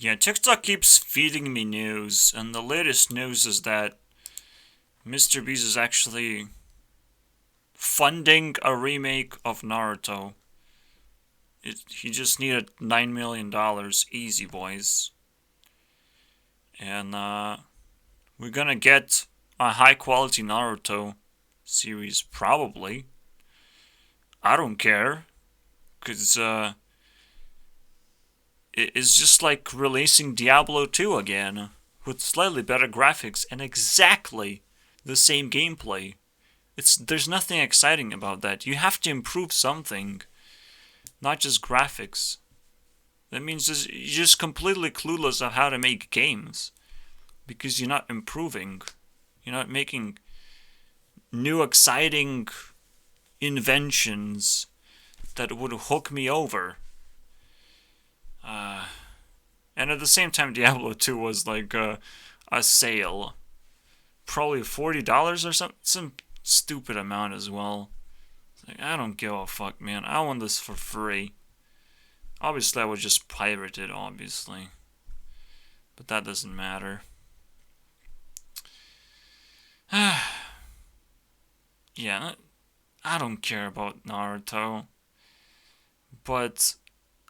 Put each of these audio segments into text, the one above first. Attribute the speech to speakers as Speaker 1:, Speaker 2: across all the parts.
Speaker 1: Yeah, TikTok keeps feeding me news, and the latest news is that Mr. Beast is actually funding a remake of Naruto. He just needed $9 million, easy boys, and we're gonna get a high quality Naruto series probably. I don't care, cause it's just like releasing Diablo 2 again with slightly better graphics and exactly the same gameplay. There's nothing exciting about that. You have to improve something, not just graphics. That means you're just completely clueless of how to make games because you're not improving. You're not making new exciting inventions that would hook me over. And at the same time, Diablo 2 was like a sale. Probably $40 or something. Some stupid amount as well. Like, I don't give a fuck, man. I want this for free. Obviously, I would just pirate it, obviously. But that doesn't matter. Yeah, I don't care about Naruto. But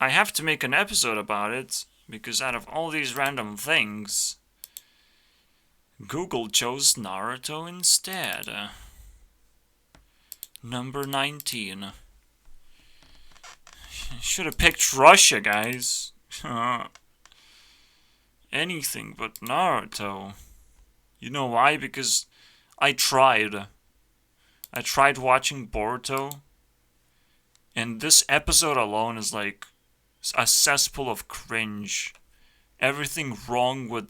Speaker 1: I have to make an episode about it because out of all these random things, Google chose Naruto instead. Number 19. Should have picked Russia, guys. Anything but Naruto. You know why? Because I tried. I tried watching Boruto, and this episode alone is like a cesspool of cringe. Everything wrong with,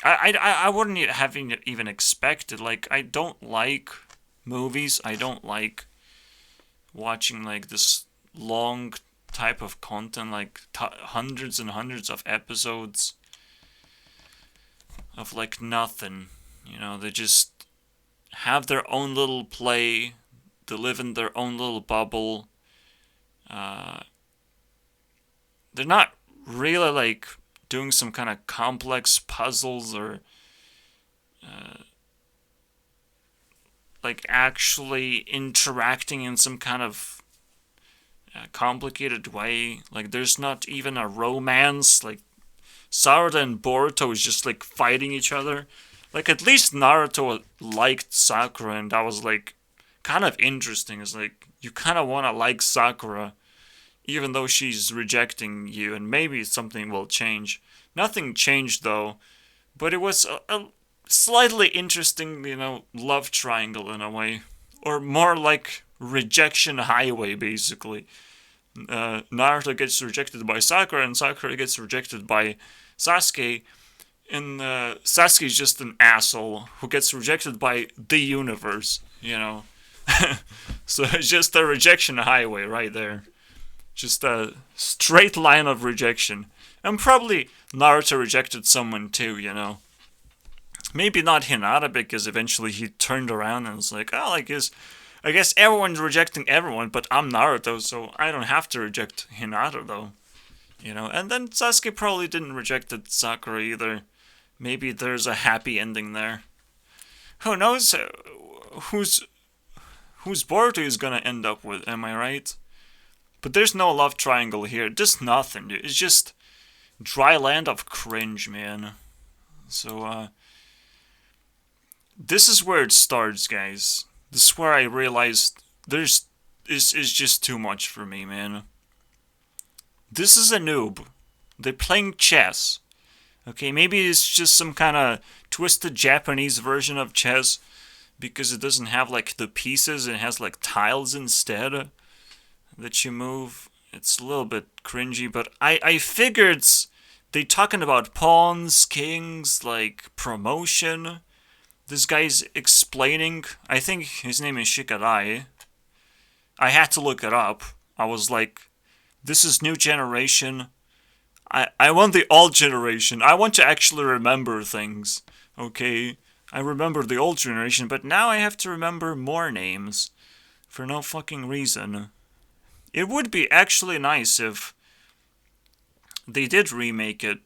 Speaker 1: I wouldn't have even expected. Like, I don't like movies. I don't like watching like this long type of content, like hundreds and hundreds of episodes of like nothing. They just have their own little play. They live in their own little bubble. They're not really like doing some kind of complex puzzles or like actually interacting in some kind of complicated way. Like there's not even a romance. Like Sarada and Boruto is just like fighting each other. Like at least Naruto liked Sakura, and that was like kind of interesting. It's like you kind of want to like Sakura even though she's rejecting you, and maybe something will change. Nothing changed though, but it was a slightly interesting, love triangle in a way, or more like rejection highway, basically. Naruto gets rejected by Sakura, and Sakura gets rejected by Sasuke, and Sasuke's just an asshole who gets rejected by the universe. So it's just a rejection highway right there. Just a straight line of rejection. And probably Naruto rejected someone too. Maybe not Hinata, because eventually he turned around and was like, oh, I guess everyone's rejecting everyone, but I'm Naruto, so I don't have to reject Hinata, though. And then Sasuke probably didn't reject Sakura either. Maybe there's a happy ending there. Who knows who's Boruto is gonna end up with, am I right? But there's no love triangle here. Just nothing, dude. It's just dry land of cringe, man. So, this is where it starts, guys. This is where I realized is just too much for me, man. This is a noob. They're playing chess. Okay, maybe it's just some kind of twisted Japanese version of chess because it doesn't have like the pieces, it has like tiles instead that you move. It's a little bit cringy, but I figured they talking about pawns, kings, like promotion. This guy's explaining, I think his name is Shikadai. I had to look it up. I was like, this is new generation. I want the old generation. I want to actually remember things. Okay? I remember the old generation, but now I have to remember more names. For no fucking reason. It would be actually nice if they did remake it,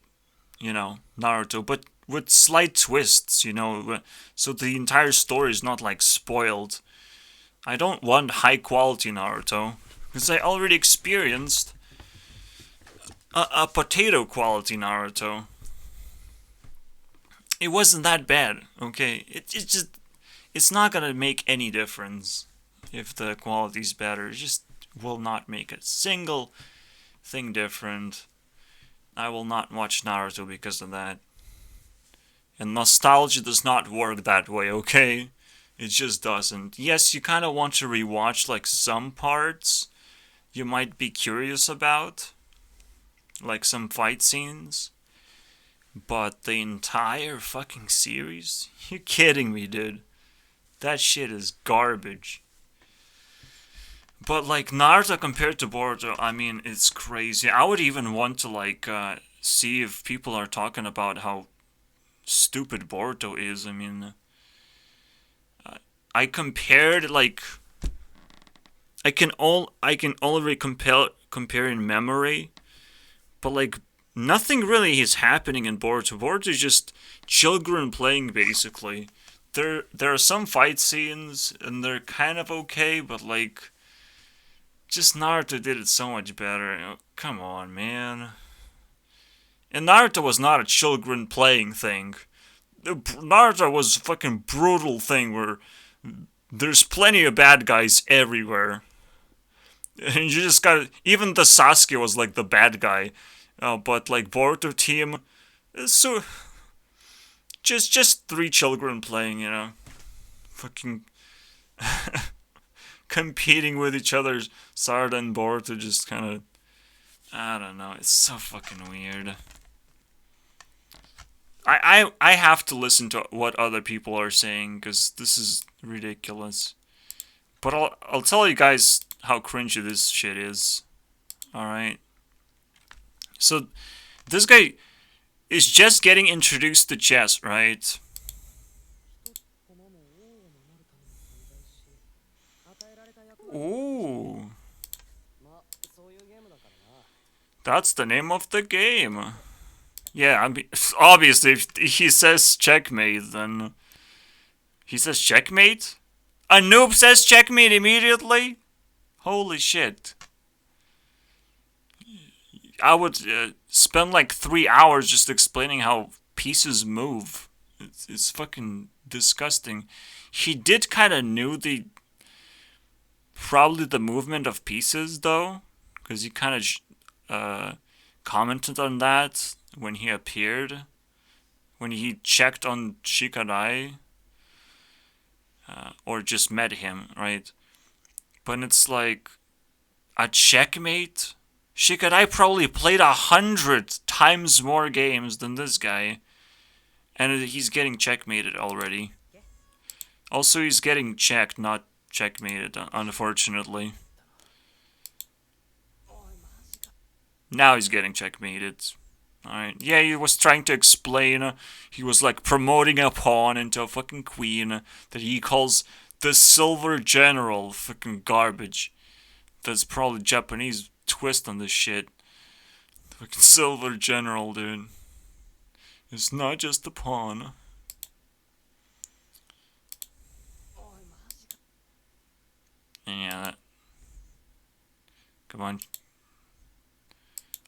Speaker 1: Naruto, but with slight twists, so the entire story is not like spoiled. I don't want high quality Naruto because I already experienced a potato quality Naruto. It wasn't that bad, okay? It's not gonna make any difference if the quality's better. It just will not make a single thing different. I will not watch Naruto because of that. And nostalgia does not work that way, okay? It just doesn't. Yes, you kind of want to rewatch like some parts you might be curious about, like some fight scenes. But the entire fucking series? You kidding me, dude? That shit is garbage. But like Naruto compared to Boruto, I mean, it's crazy. I would even want to like see if people are talking about how stupid Boruto is. I mean, I compared like I can already compare in memory, but like nothing really is happening in Boruto. Boruto is just children playing basically. There are some fight scenes and they're kind of okay, but like just Naruto did it so much better. Come on, man. And Naruto was not a children playing thing. Naruto was a fucking brutal thing where there's plenty of bad guys everywhere. And you just got even the Sasuke was like the bad guy, but like Boruto team, so just three children playing, fucking competing with each other. Sarada and Boruto just kind of, I don't know. It's so fucking weird. I have to listen to what other people are saying because this is ridiculous. But I'll tell you guys how cringy this shit is. Alright. So, this guy is just getting introduced to chess, right? Ooh. That's the name of the game. Yeah, I mean, obviously, if he says checkmate, then... He says checkmate? A noob says checkmate immediately? Holy shit. I would spend like 3 hours just explaining how pieces move. It's fucking disgusting. He did kind of knew probably the movement of pieces though, because he kind of commented on that when he appeared, when he checked on Shikadai, or just met him, right? But it's like a checkmate. Shikadai probably played 100 times more games than this guy, and he's getting checkmated already. Also, he's getting checked, not checkmated, unfortunately. Now he's getting checkmated. Alright, yeah, he was trying to explain, he was like promoting a pawn into a fucking queen that he calls the Silver General. Fucking garbage. That's probably Japanese twist on this shit. Fucking Silver General, dude. It's not just a pawn. Yeah. Come on.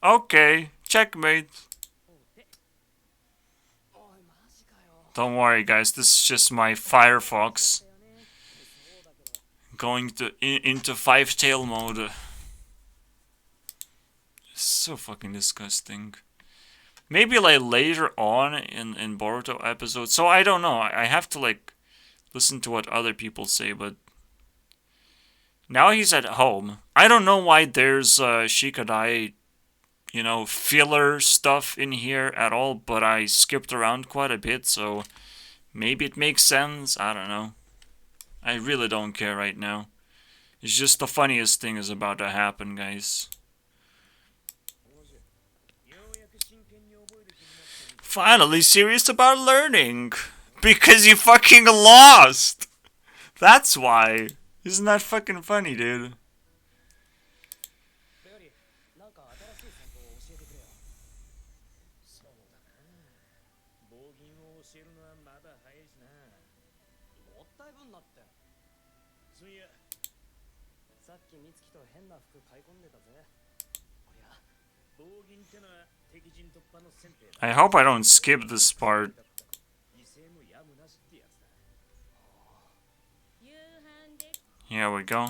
Speaker 1: Okay, checkmate. Don't worry, guys. This is just my Firefox going into five-tail mode. It's so fucking disgusting. Maybe like later on in Boruto episodes. So I don't know. I have to like listen to what other people say, but now he's at home. I don't know why there's Shikadai, filler stuff in here at all, but I skipped around quite a bit, so maybe it makes sense. I don't know. I really don't care right now. It's just the funniest thing is about to happen, guys. Finally serious about learning. Because you fucking lost! That's why. Isn't that fucking funny, dude? I hope I don't skip this part. Here we go.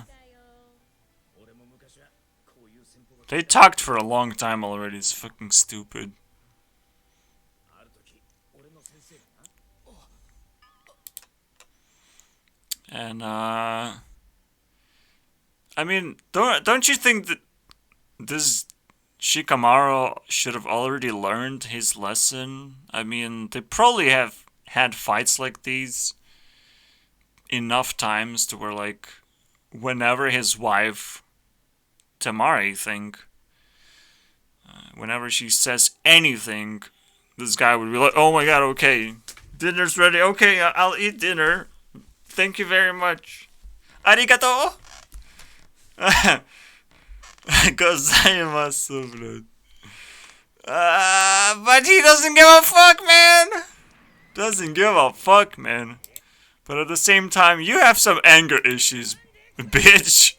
Speaker 1: They talked for a long time already, it's fucking stupid. And, I mean, don't you think that this Shikamaru should have already learned his lesson? I mean, they probably have had fights like these enough times to where, like, whenever his wife, Tamari, I think, whenever she says anything, this guy would be like, oh my god, okay, dinner's ready, okay, I'll eat dinner. Thank you very much. Arigato! Gozaimasu, but he doesn't give a fuck, man! Doesn't give a fuck, man. But at the same time, you have some anger issues, bitch.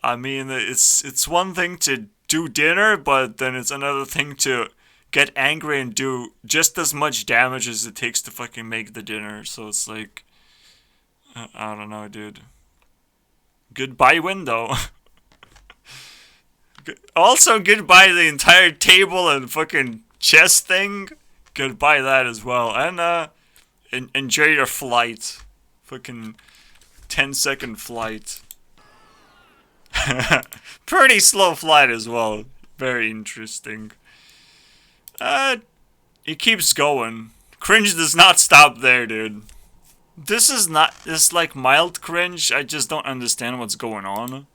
Speaker 1: I mean, it's one thing to do dinner, but then it's another thing to get angry and do just as much damage as it takes to fucking make the dinner. So it's like, I don't know, dude. Goodbye window. Also, goodbye the entire table and fucking chest thing. Goodbye that as well. And, enjoy your flight. Fucking 10-second flight. Pretty slow flight as well. Very interesting. It keeps going. Cringe does not stop there, dude. This is not, it's like mild cringe. I just don't understand what's going on.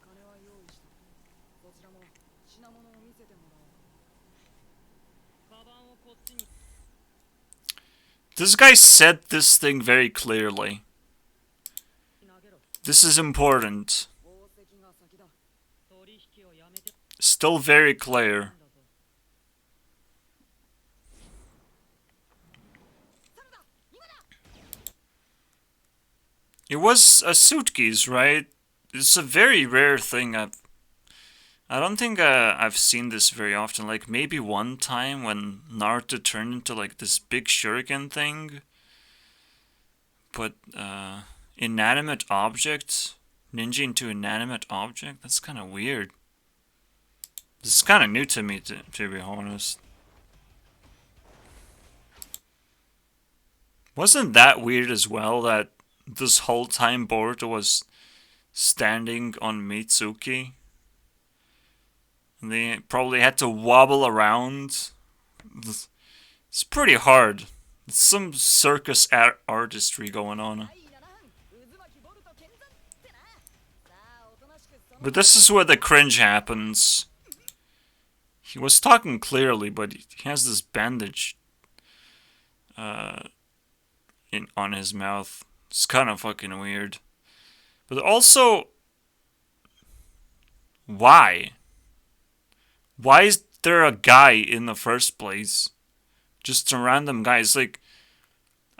Speaker 1: This guy said this thing very clearly. This is important. Still very clear. It was a suitcase, right? It's a very rare thing. I don't think I've seen this very often. Like maybe one time when Naruto turned into like this big shuriken thing. But inanimate object? Ninja into inanimate object? That's kind of weird. This is kind of new to me, to be honest. Wasn't that weird as well that this whole time Boruto was standing on Mitsuki? And they probably had to wobble around. It's pretty hard. It's some circus artistry going on. But this is where the cringe happens. He was talking clearly, but he has this bandage on his mouth. It's kind of fucking weird. But also, why? Why is there a guy in the first place? Just a random guy. It's like,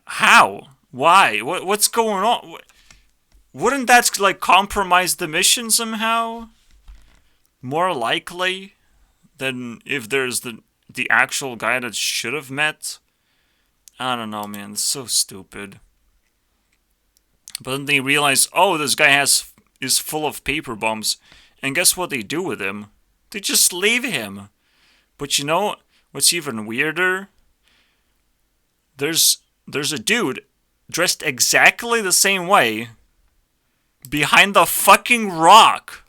Speaker 1: how? Why? What's going on? Wouldn't that like compromise the mission somehow? More likely than if there's the actual guy that should have met. I don't know, man. It's so stupid. But then they realize, oh, this guy is full of paper bombs, and guess what they do with him? They just leave him. But you know what's even weirder? There's a dude dressed exactly the same way behind the fucking rock.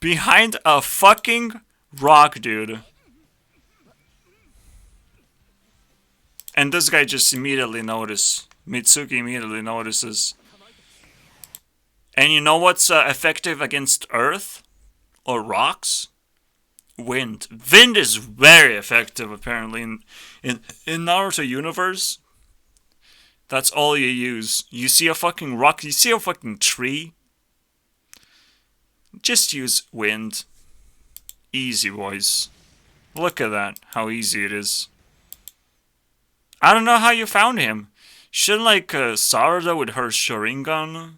Speaker 1: Behind a fucking rock, dude. And this guy just immediately notices. Mitsuki immediately notices. And you know what's effective against earth? Or rocks? Wind. Wind is very effective, apparently, in Naruto universe. That's all you use. You see a fucking rock, you see a fucking tree. Just use wind. Easy, boys. Look at that, how easy it is. I don't know how you found him. Shouldn't like Sarada with her Sharingan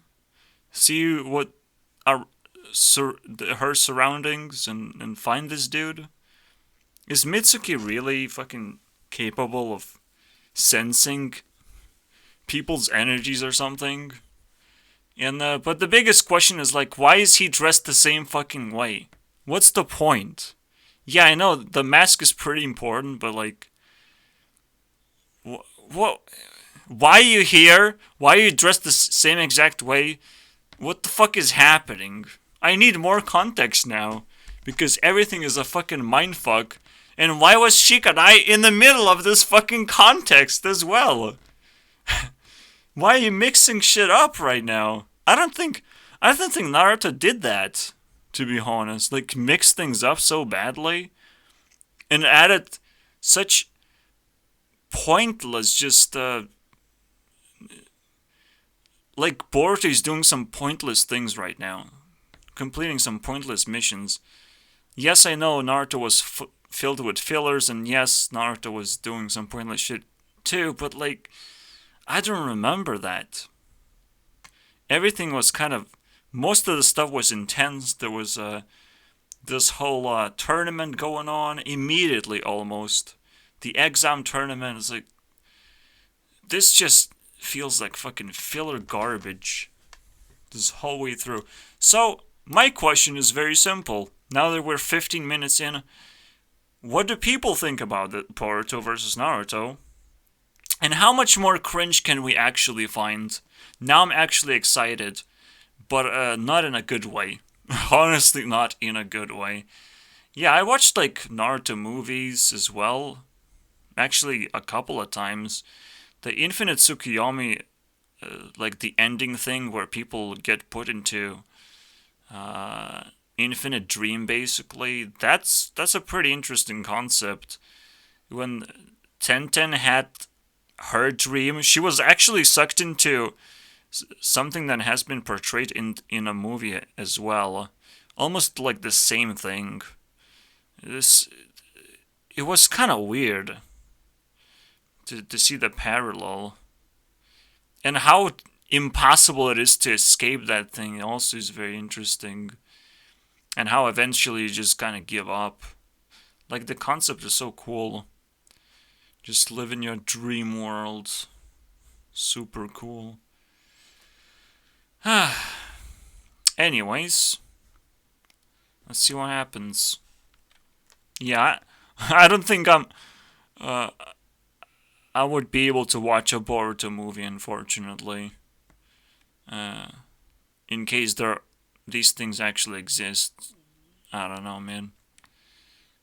Speaker 1: see what are her surroundings and find this dude? Is Mitsuki really fucking capable of sensing people's energies or something? And but the biggest question is like, why is he dressed the same fucking way? What's the point? Yeah, I know the mask is pretty important, but like, what? Why are you here? Why are you dressed the same exact way? What the fuck is happening? I need more context now, because everything is a fucking mindfuck. And why was Shikanai in the middle of this fucking context as well? Why are you mixing shit up right now? I don't think Naruto did that, to be honest. Like, mix things up so badly and added such pointless, just, like, Boruto is doing some pointless things right now. Completing some pointless missions. Yes, I know Naruto was filled with fillers, and yes, Naruto was doing some pointless shit too, but, like, I don't remember that. Everything was kind of... Most of the stuff was intense. There was this whole tournament going on immediately, almost. The exam tournament is like... This just feels like fucking filler garbage. This whole way through. So, my question is very simple. Now that we're 15 minutes in, what do people think about the Boruto versus Naruto? And how much more cringe can we actually find? Now I'm actually excited, but not in a good way. Honestly, not in a good way. Yeah, I watched like Naruto movies as well. Actually, a couple of times. The Infinite Tsukuyomi, like the ending thing where people get put into infinite dream, basically. That's a pretty interesting concept. When Tenten had her dream, she was actually sucked into something that has been portrayed in a movie as well. Almost like the same thing. This It was kind of weird to see the parallel. And how impossible it is to escape that thing also is very interesting. And how eventually you just kind of give up. Like, the concept is so cool. Just live in your dream world. Super cool. Anyways, let's see what happens. Yeah, I don't think I would be able to watch a Boruto movie, unfortunately. In case these things actually exist. I don't know, man.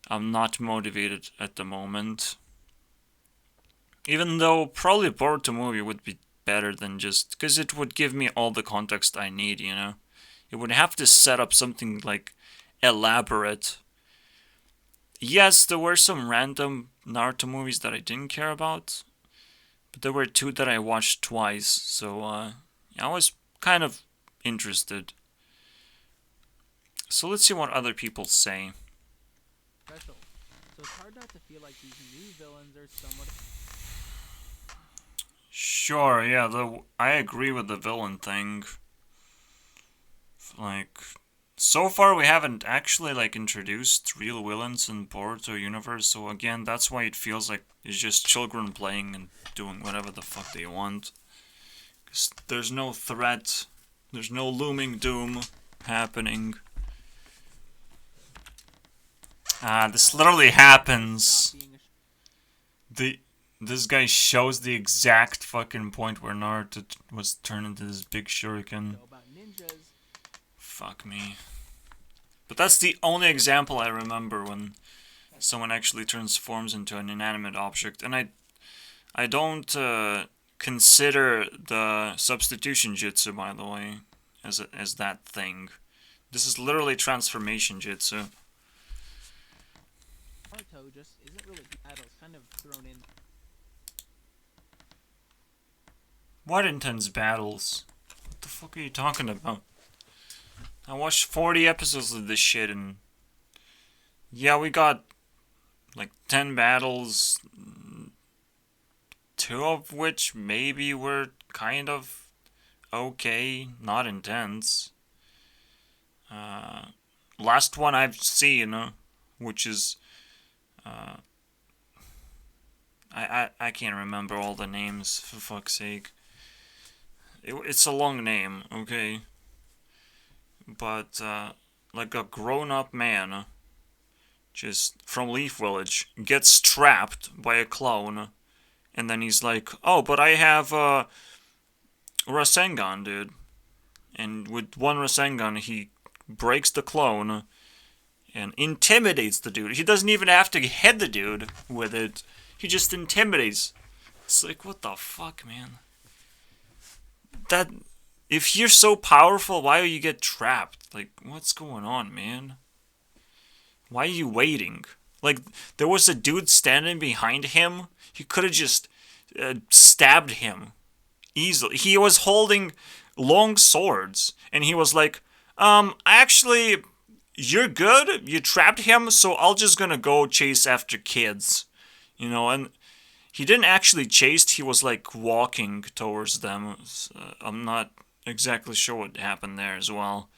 Speaker 1: I'm not motivated at the moment. Even though probably a Boruto movie would be better than just... Because it would give me all the context I need, you know? It would have to set up something, like, elaborate. Yes, there were some random Naruto movies that I didn't care about. But there were two that I watched twice, so, I was kind of interested. So let's see what other people say. Special. So it's hard not to feel like these new villains are somewhat... Sure, yeah, I agree with the villain thing. Like, so far we haven't actually, like, introduced real villains in Boruto universe, so again, that's why it feels like it's just children playing and doing whatever the fuck they want. Because there's no threat, there's no looming doom happening. This literally happens. This guy shows the exact fucking point where Naruto was turned into this big shuriken. Fuck me. But that's the only example I remember when someone actually transforms into an inanimate object. And I don't consider the substitution jutsu, by the way, as that thing. This is literally transformation jutsu. Naruto just isn't really battles, kind of thrown in. What intense battles? What the fuck are you talking about? I watched 40 episodes of this shit and... Yeah, we got like 10 battles, two of which maybe were kind of okay, not intense. Last one I've seen, which is I can't remember all the names, for fuck's sake. It's a long name, okay, but like a grown-up man, just from Leaf Village, gets trapped by a clone, and then he's like, "Oh, but I have Rasengan, dude," and with one Rasengan he breaks the clone and intimidates the dude. He doesn't even have to hit the dude with it. He just intimidates. It's like, what the fuck, man? That if you're so powerful, why do you get trapped? Like, what's going on, man? Why are you waiting? Like, there was a dude standing behind him. He could have just stabbed him easily. He was holding long swords, and he was like, actually, you're good. You trapped him, so I'll just gonna go chase after kids. And he didn't actually chase, he was like walking towards them. I'm not exactly sure what happened there as well.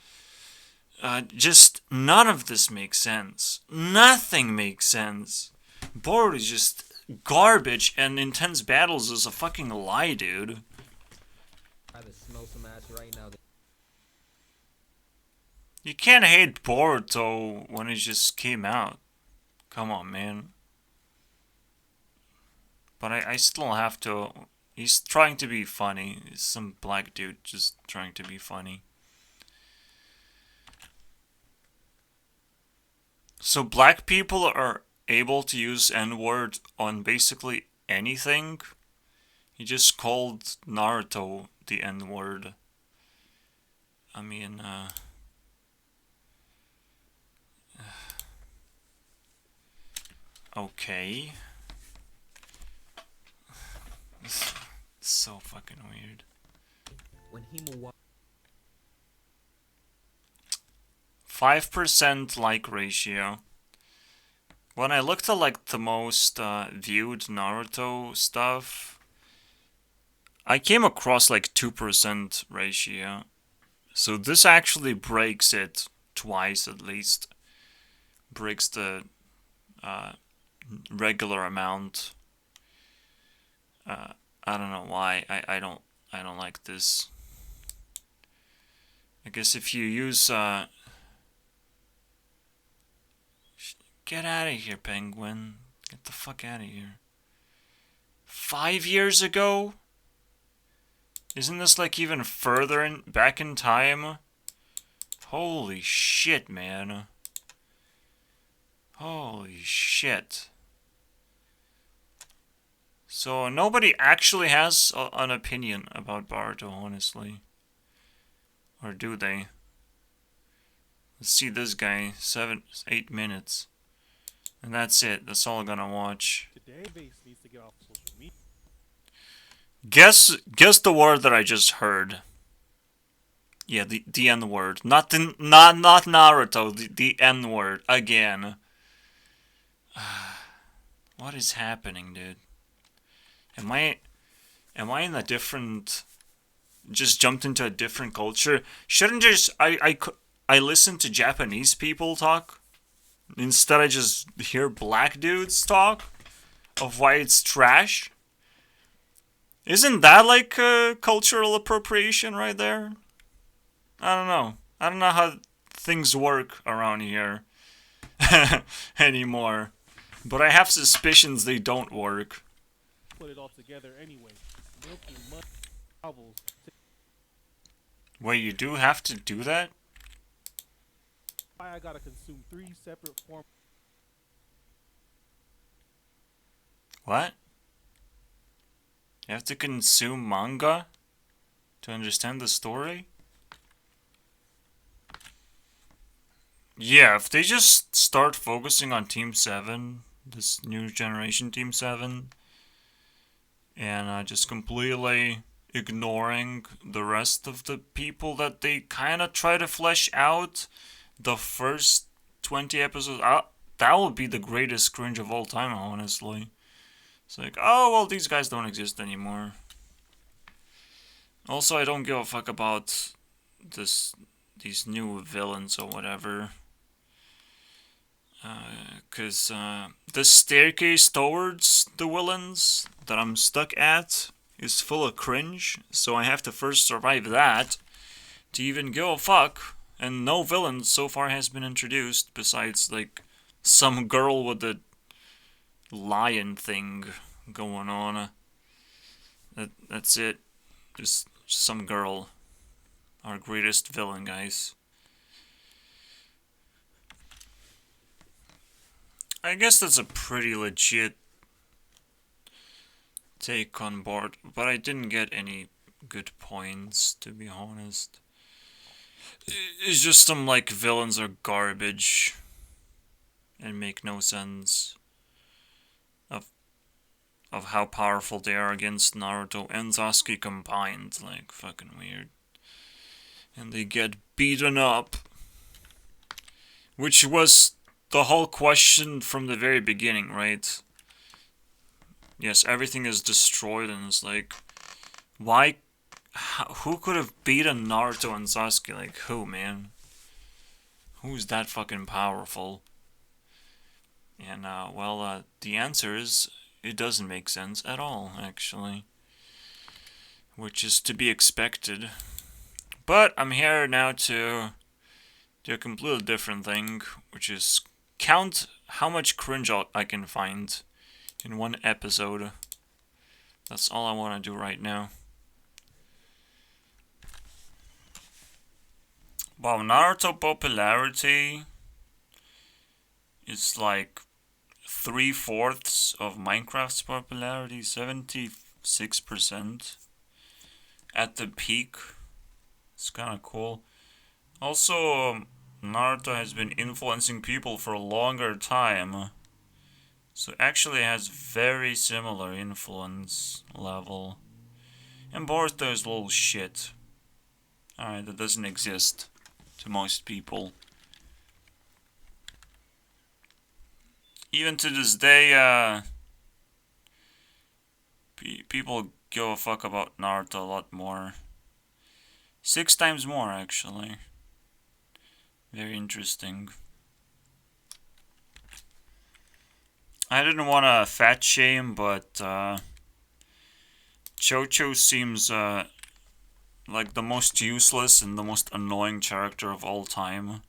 Speaker 1: Just none of this makes sense. Nothing makes sense. Boruto is just garbage, and intense battles is a fucking lie, dude. You can't hate Boruto when it just came out. Come on, man. But I still have to. He's trying to be funny. He's some black dude just trying to be funny. So black people are able to use N-word on basically anything? He just called Naruto the N-word. I mean, okay. It's so fucking weird. 5% like ratio. When I looked at like the most viewed Naruto stuff, I came across like 2% ratio. So this actually breaks it twice at least. Breaks the regular amount. I don't know why. I don't like this. I guess if you use get out of here, penguin. Get the fuck out of here. 5 years ago? Isn't this like even further back in time? Holy shit, man. Holy shit. So nobody actually has an opinion about Boruto, honestly. Or do they? Let's see this guy. 8 minutes. And that's it. That's all I'm gonna watch. Guess the word that I just heard. Yeah, the N word. Not Naruto. The N word again. What is happening, dude? Am I in a different? Just jumped into a different culture? Shouldn't just I listen to Japanese people talk? Instead, I just hear black dudes talk of why it's trash. Isn't that like cultural appropriation right there? I don't know. I don't know how things work around here anymore. But I have suspicions they don't work. Put it all together anyway. Wait, you do have to do that? I gotta consume 3 separate forms. What? You have to consume manga to understand the story? Yeah, if they just start focusing on Team 7, this new generation Team 7, and just completely ignoring the rest of the people that they kind of try to flesh out the first 20 episodes, that would be the greatest cringe of all time, honestly. It's like, oh, well, these guys don't exist anymore. Also, I don't give a fuck about these new villains or whatever. Because the staircase towards the villains that I'm stuck at is full of cringe, so I have to first survive that to even give a fuck. And no villain so far has been introduced besides, like, some girl with a lion thing going on. That's it. Just some girl. Our greatest villain, guys. I guess that's a pretty legit take on board, but I didn't get any good points, to be honest. It's just some, like, villains are garbage and make no sense of how powerful they are against Naruto and Sasuke combined. Like, fucking weird. And they get beaten up, which was the whole question from the very beginning, right? Yes, everything is destroyed, and it's like, why? Who could have beaten Naruto and Sasuke? Like, who, man? Who's that fucking powerful? And, the answer is, it doesn't make sense at all, actually. Which is to be expected. But I'm here now to do a completely different thing, which is count how much cringe I can find in one episode. That's all I want to do right now. Wow, Naruto popularity is like 3/4 of Minecraft's popularity, 76% at the peak. It's kind of cool. Also, Naruto has been influencing people for a longer time, so actually has very similar influence level. And Boruto is a little shit. Alright, that doesn't exist to most people. Even to this day, people give a fuck about Naruto a lot more. 6 times more, actually. Very interesting. I didn't want to fat shame, but Chocho seems like the most useless and the most annoying character of all time.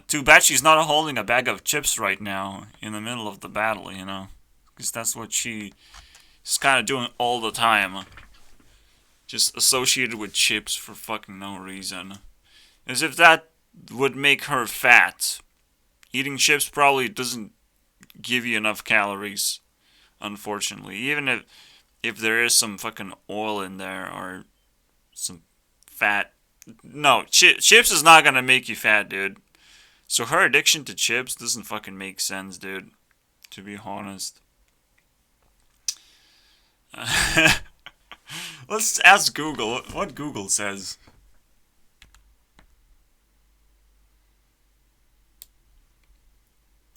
Speaker 1: Too bad she's not holding a bag of chips right now in the middle of the battle, you know? Because that's what she's kind of doing all the time. Just associated with chips for fucking no reason. As if that would make her fat. Eating chips probably doesn't give you enough calories, unfortunately. Even if there is some fucking oil in there or some fat. No, chips is not gonna make you fat, dude. So her addiction to chips doesn't fucking make sense, dude. To be honest. Let's ask Google what Google says.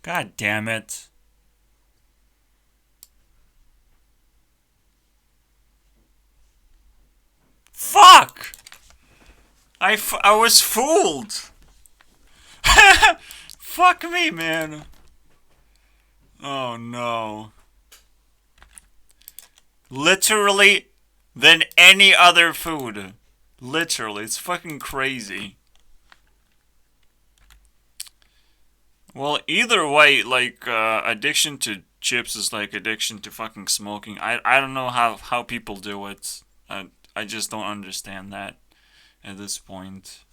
Speaker 1: God damn it. Fuck! I was fooled! Fuck me, man. Oh no. Literally than any other food. Literally, it's fucking crazy. Well, either way, like, addiction to chips is like addiction to fucking smoking. I don't know how people do it. I just don't understand that at this point.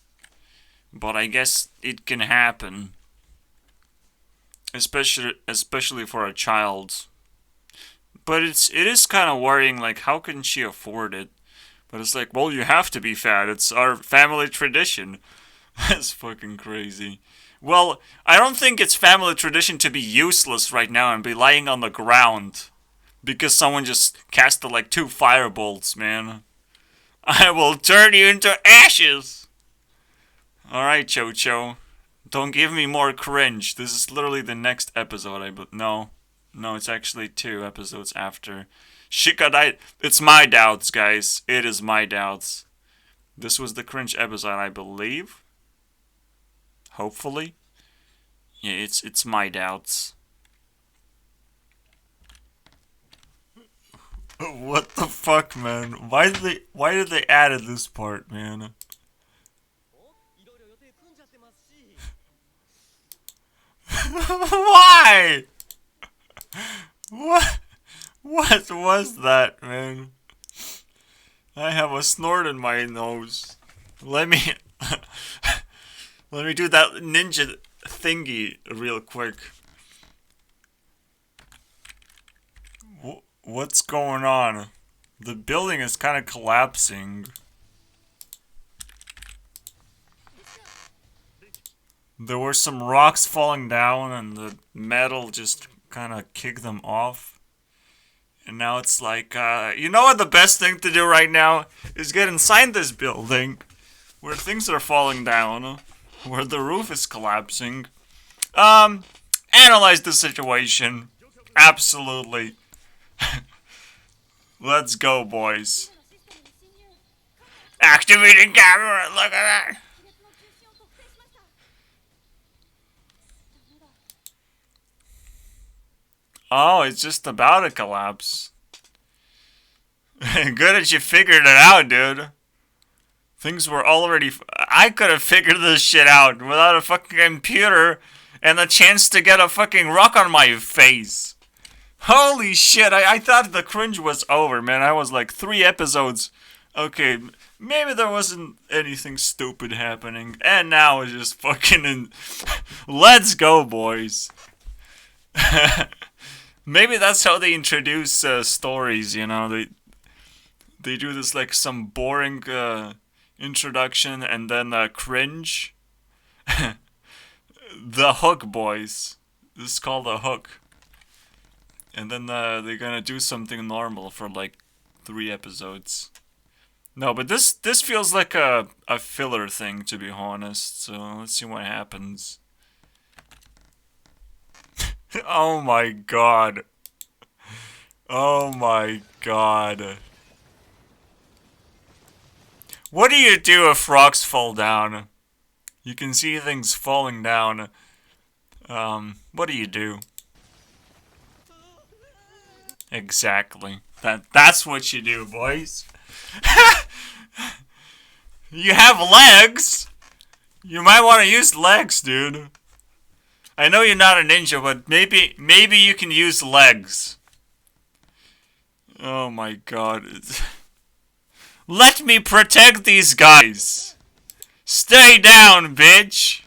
Speaker 1: But I guess it can happen. Especially for a child. But it is kind of worrying, like, how can she afford it? But it's like, well, you have to be fat. It's our family tradition. That's fucking crazy. Well, I don't think it's family tradition to be useless right now and be lying on the ground. Because someone just casted like 2 firebolts, man. I will turn you into ashes! Alright, Chocho. Don't give me more cringe. This is literally the next episode. No, it's actually 2 episodes after. Shikadai. It's my doubts, guys. It is my doubts. This was the cringe episode, I believe. Hopefully. Yeah, it's my doubts. What the fuck, man? Why did they added this part, man? Why? What was that, man? I have a snort in my nose. Let me let me do that ninja thingy real quick. What's going on? The building is kind of collapsing. There were some rocks falling down and the metal just kind of kicked them off. And now it's like, you know what the best thing to do right now is get inside this building where things are falling down, where the roof is collapsing. Analyze the situation. Absolutely. Let's go, boys. Activating camera, look at that. Oh, it's just about to collapse. Good that you figured it out, dude. Things were already... I could have figured this shit out without a fucking computer and the chance to get a fucking rock on my face. Holy shit, I thought the cringe was over, man. I was like 3 episodes. Okay, maybe there wasn't anything stupid happening. And now it's just fucking... Let's go, boys. Maybe that's how they introduce stories, you know. They do this like some boring introduction and then cringe. The hook, boys. This is called a hook. And then they're gonna do something normal for like 3 episodes. No, but this feels like a filler thing, to be honest. So let's see what happens. Oh my god. Oh my god. What do you do if rocks fall down? You can see things falling down. What do you do? Exactly. That's what you do, boys. You have legs. You might want to use legs, dude. I know you're not a ninja, but maybe you can use legs. Oh my god. Let me protect these guys. Stay down, bitch.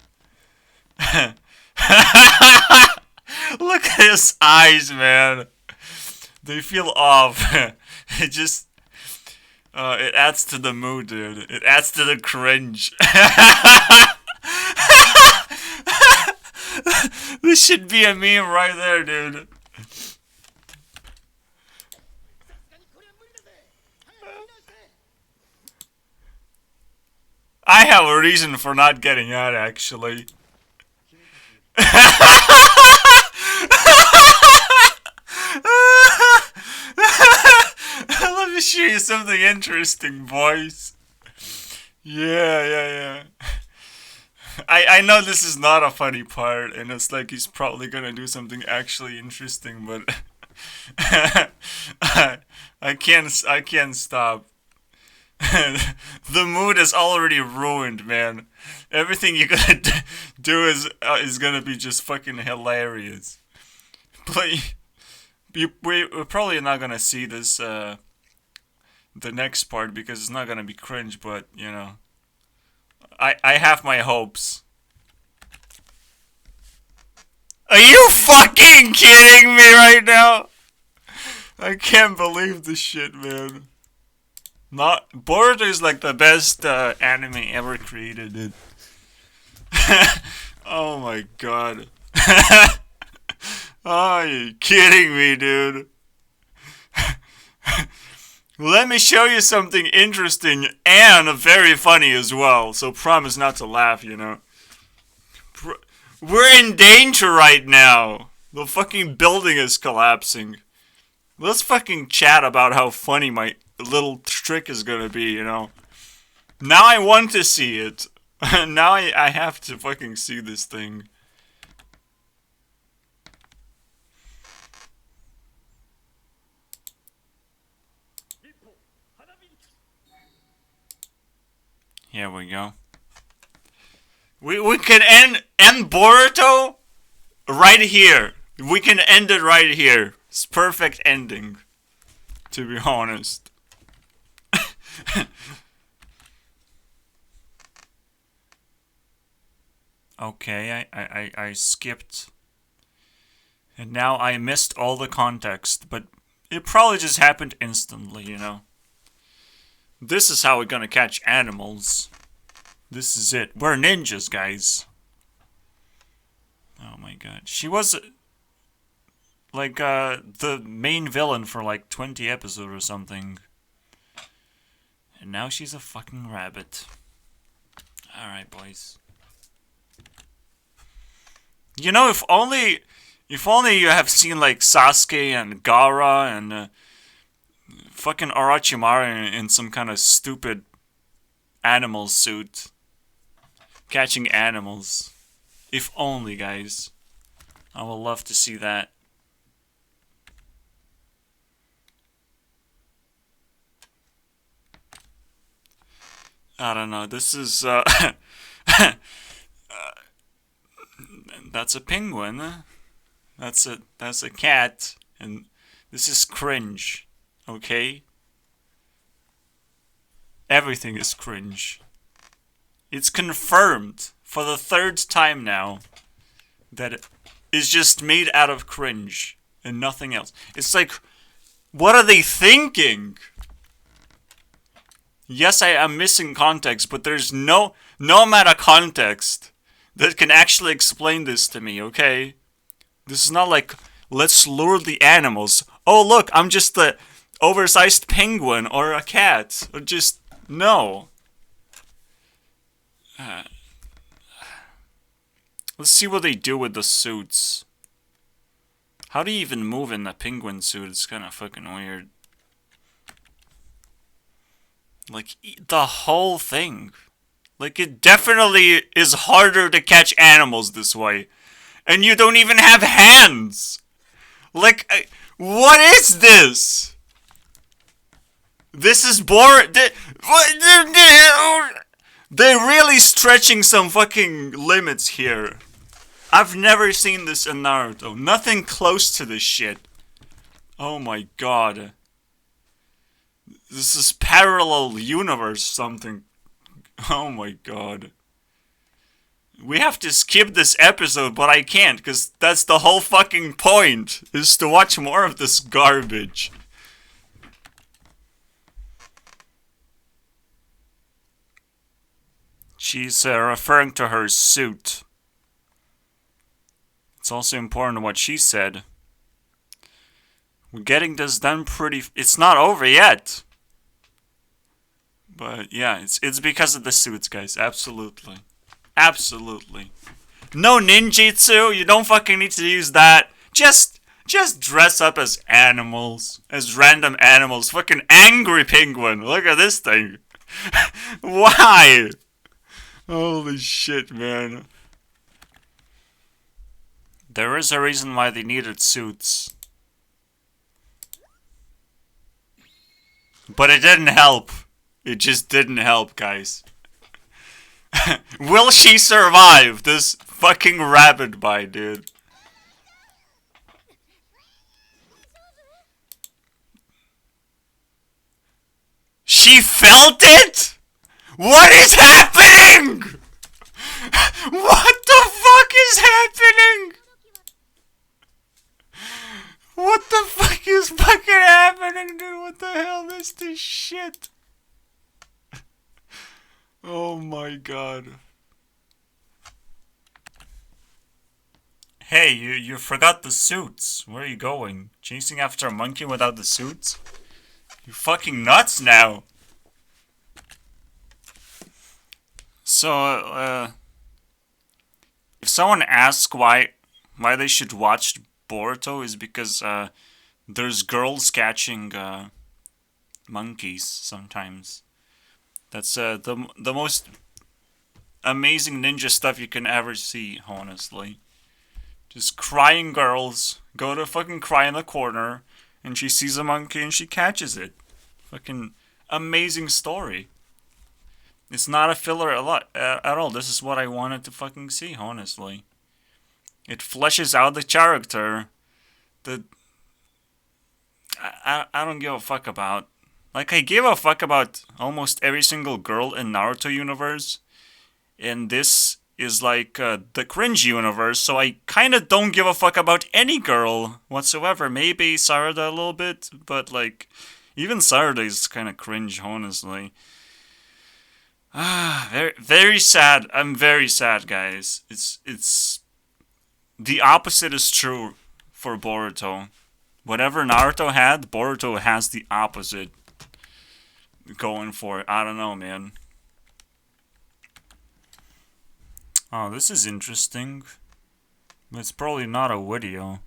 Speaker 1: Look at his eyes, man. They feel off. It just... it adds to the mood, dude. It adds to the cringe. This should be a meme right there, dude. I have a reason for not getting out, actually. Let me show you something interesting, boys. Yeah. I know this is not a funny part, and it's like he's probably gonna do something actually interesting, but I can't stop. The mood is already ruined, man. Everything you're gonna do is gonna be just fucking hilarious. But we're probably not gonna see this the next part because it's not gonna be cringe, but you know. I have my hopes. Are you fucking kidding me right now? I can't believe this shit, man. Boruto is like the best anime ever created, dude. Oh my god. Oh, you kidding me, dude? Let me show you something interesting and very funny as well. So promise not to laugh, you know. We're in danger right now. The fucking building is collapsing. Let's fucking chat about how funny my little trick is gonna be, you know. Now I want to see it. Now I have to fucking see this thing. Here we go. We can end Boruto right here. We can end it right here. It's perfect ending, to be honest. Okay, I skipped. And now I missed all the context, but it probably just happened instantly, you know. This is how we're gonna catch animals. This is it. We're ninjas, guys. Oh my god. She was like the main villain for like 20 episodes or something. And now she's a fucking rabbit. Alright, boys. You know, if only you have seen like Sasuke and Gaara and fucking Orochimaru in some kind of stupid animal suit. Catching animals. If only, guys. I would love to see that. I don't know. This is that's a penguin. That's a cat, and this is cringe. Okay? Everything is cringe. It's confirmed for the 3rd time now that it is just made out of cringe and nothing else. It's like, what are they thinking? Yes, I am missing context, but there's no amount of context that can actually explain this to me, okay? This is not like, let's lure the animals. Oh, look, I'm just the oversized penguin or a cat. Or just, no. Let's see what they do with the suits. How do you even move in the penguin suit? It's kind of fucking weird. Like, the whole thing. Like, it definitely is harder to catch animals this way. And you don't even have hands! Like, what is this? This is boring. They're really stretching some fucking limits here. I've never seen this in Naruto. Nothing close to this shit. Oh my god. This is parallel universe something. Oh my god. We have to skip this episode, but I can't, because that's the whole fucking point, is to watch more of this garbage. She's referring to her suit. It's also important what she said. We're getting this done pretty... It's not over yet. But yeah, it's because of the suits, guys. Absolutely. Absolutely. No ninjutsu. You don't fucking need to use that. Just dress up as animals. As random animals. Fucking angry penguin. Look at this thing. Why? Holy shit, man. There is a reason why they needed suits. But it didn't help. It just didn't help, guys. Will she survive this fucking rabbit bite, dude? She felt it? What is happening? What the fuck is happening? What the fuck is fucking happening, dude? What the hell is this shit? Oh my god. Hey, you forgot the suits. Where are you going? Chasing after a monkey without the suits? You fucking nuts now. So, If someone asks why they should watch Boruto, is because there's girls catching monkeys sometimes. That's the most amazing ninja stuff you can ever see, honestly. Just crying girls go to fucking cry in the corner, and she sees a monkey and she catches it. Fucking amazing story. It's not a filler at all. This is what I wanted to fucking see, honestly. It fleshes out the character that I don't give a fuck about. Like, I give a fuck about almost every single girl in Naruto universe, and this is like the cringe universe, so I kind of don't give a fuck about any girl whatsoever. Maybe Sarada a little bit, but like, even Sarada is kind of cringe, honestly. Very, very sad. I'm very sad, guys. It's the opposite is true for Boruto. Whatever Naruto had, Boruto has the opposite going for it. I don't know, man. Oh, this is interesting. But it's probably not a video.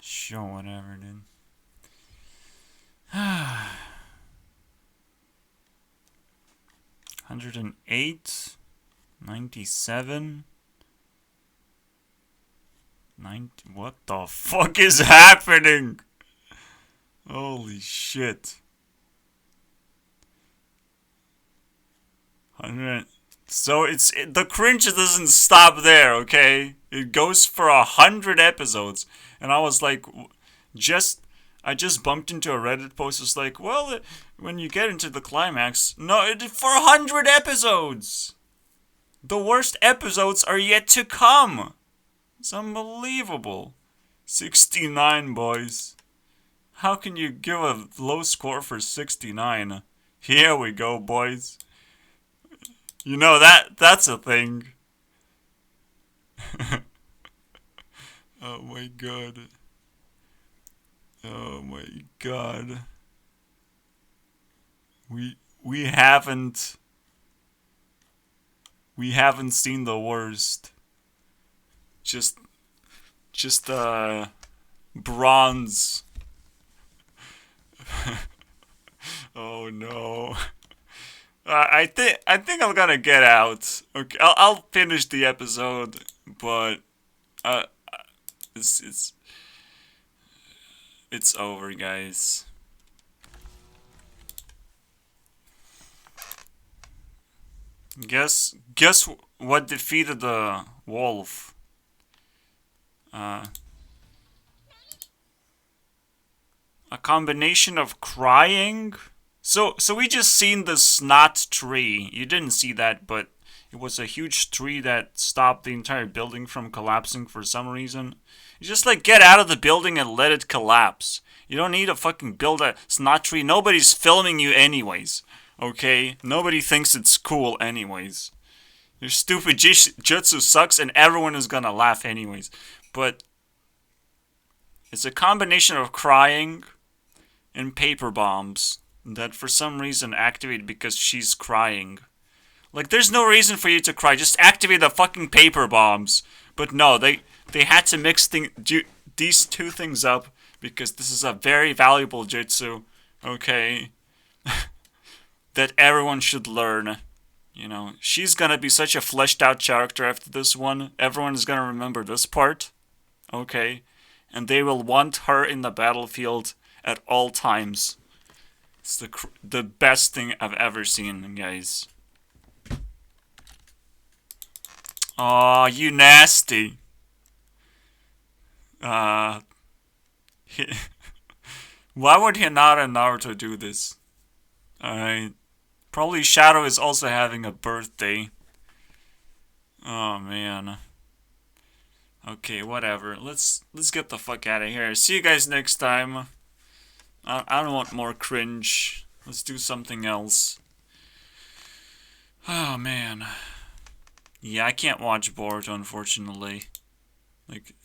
Speaker 1: Sure, whatever, dude. 108, 97, 90. What the fuck is happening? Holy shit. 100. So the cringe doesn't stop there, okay? It goes for 100 episodes, and I was like, I just bumped into a Reddit post. It's like, well, when you get into the climax, no, for 100 episodes. The worst episodes are yet to come. It's unbelievable. 69, boys. How can you give a low score for 69? Here we go, boys. You know, that's a thing. Oh my god. Oh my god. We haven't seen the worst. Just bronze. Oh no. I think I'm gonna get out. Okay, I'll finish the episode, but it's over, guys. Guess what defeated the wolf? A combination of crying. So we just seen the snot tree. You didn't see that, but it was a huge tree that stopped the entire building from collapsing for some reason. You just like get out of the building and let it collapse. You don't need to fucking build a snot tree. Nobody's filming you anyways. Okay? Nobody thinks it's cool anyways. Your stupid jutsu sucks and everyone is gonna laugh anyways. But it's a combination of crying and paper bombs that for some reason activate because she's crying. Like, there's no reason for you to cry. Just activate the fucking paper bombs. But no, they had to mix these two things up because this is a very valuable jutsu. Okay? That everyone should learn. You know, she's gonna be such a fleshed out character after this one. Everyone is gonna remember this part. Okay? And they will want her in the battlefield at all times. It's the best thing I've ever seen, guys. Aw, you nasty. Why would Hinata and Naruto do this? Alright. Probably Shadow is also having a birthday. Oh, man. Okay, whatever. Let's get the fuck out of here. See you guys next time. I don't want more cringe. Let's do something else. Oh, man. Yeah, I can't watch Boruto, unfortunately. Like,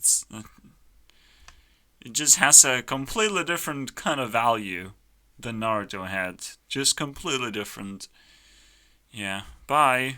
Speaker 1: it just has a completely different kind of value than Naruto had. Just completely different. Yeah. Bye.